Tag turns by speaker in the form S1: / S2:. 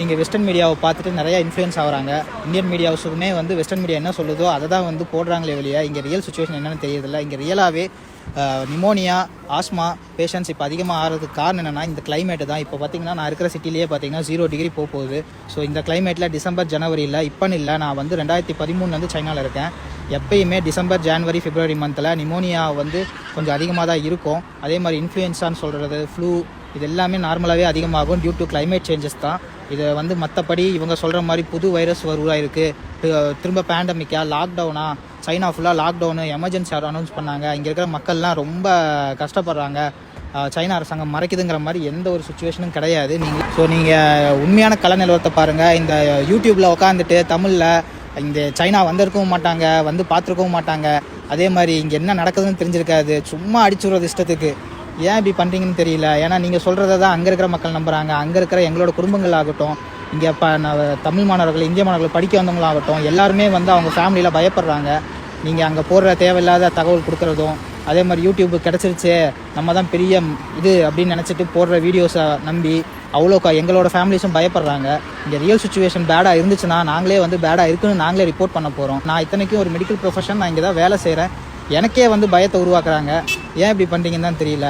S1: இங்கே வெஸ்டர்ன் மீடியாவை பார்த்துட்டு நிறையா இன்ஃப்ளூயன்ஸ் ஆகிறாங்க. இந்தியன் மீடியாவுக்குமே வந்து வெஸ்டர்ன் மீடியா என்ன சொல்லுதோ அதை தான் வந்து போடுறாங்களே வெளியே இங்கே ரியல் சுச்சுவேஷன் என்னென்னு தெரியறதில்ல. இங்கே ரியலாகவே நிமோனியா, ஆஸ்மா பேஷண்ட்ஸ் இப்போ அதிகமாக ஆகிறதுக்கு காரணம் என்னென்னா இந்த கிளைமேட்டு தான். இப்போ பார்த்தீங்கன்னா நான் இருக்கிற சிட்டிலேயே பார்த்தீங்கன்னா 0 டிகிரி போகுது. ஸோ இந்த கிளைமேட்டில் டிசம்பர் ஜனவரியில் இப்போன்னு இல்லை, நான் வந்து 2013 சைனாவில் இருக்கேன். எப்பயுமே டிசம்பர் ஜனவரி பிப்ரவரி மந்தில் நிமோனியா வந்து கொஞ்சம் அதிகமாக தான் இருக்கும். அதே மாதிரி இன்ஃப்ளூயன்ஸான்னு சொல்கிறது, ஃப்ளூ, இது எல்லாமே நார்மலாகவே அதிகமாகும் டியூ டு கிளைமேட் சேஞ்சஸ் தான். இதை வந்து மற்றபடி இவங்க சொல்கிற மாதிரி புது வைரஸ் இருக்குது, திரும்ப பேண்டமிக்கா, லாக்டவுனா, சைனா ஃபுல்லாக லாக்டவுனு, எமர்ஜென்சி அனௌன்ஸ் பண்ணாங்க. இங்கே இருக்கிற மக்கள்லாம் ரொம்ப கஷ்டப்படுறாங்க, சைனா அரசாங்கம் மறைக்குதுங்கிற மாதிரி எந்த ஒரு சுச்சுவேஷனும் கிடையாது. நீங்கள் உண்மையான கல நிலவரத்தை பாருங்கள். இந்த யூடியூப்பில் உட்காந்துட்டு தமிழில் இந்த சைனா வந்திருக்கவும் மாட்டாங்க, வந்து பார்த்துருக்கவும் மாட்டாங்க. அதே மாதிரி இங்கே என்ன நடக்குதுன்னு தெரிஞ்சிருக்காது, சும்மா அடிச்சுடுறது இஷ்டத்துக்கு. ஏன் இப்படி பண்ணுறீங்கன்னு தெரியல. ஏன்னா நீங்கள் சொல்கிறத தான் அங்கே இருக்கிற மக்கள் நம்புகிறாங்க. அங்கே இருக்கிற எங்களோட குடும்பங்கள் ஆகட்டும், இங்கே தமிழ் மாணவர்கள், இந்திய மாணவர்கள் படிக்க வந்தவங்களாகட்டும், எல்லாருமே வந்து அவங்க ஃபேமிலியில் பயப்படுறாங்க. நீங்கள் அங்கே போடுற தேவையில்லாத தகவல் கொடுக்குறதும், அதே மாதிரி யூடியூப் கிடச்சிருச்சு நம்ம தான் பெரிய இது அப்படின்னு நினச்சிட்டு போடுற வீடியோஸை நம்பி அவ்வளோ எங்களோட ஃபேமிலிஸும் பயப்படுறாங்க. இங்கே ரியல் சுச்சுவேஷன் பேடாக இருந்துச்சுன்னா நாங்களே வந்து பேடாக இருக்குன்னு நாங்களே ரிப்போர்ட் பண்ண போகிறோம். நான் இத்தனைக்கும் ஒரு மெடிக்கல் ப்ரொஃபஷன், நான் இங்கே தான் வேலை செய்கிறேன். எனக்கே வந்து பயத்தை உருவாக்குறாங்க. ஏன் இப்படி பண்ணுறீங்கன்னு தான் தெரியல.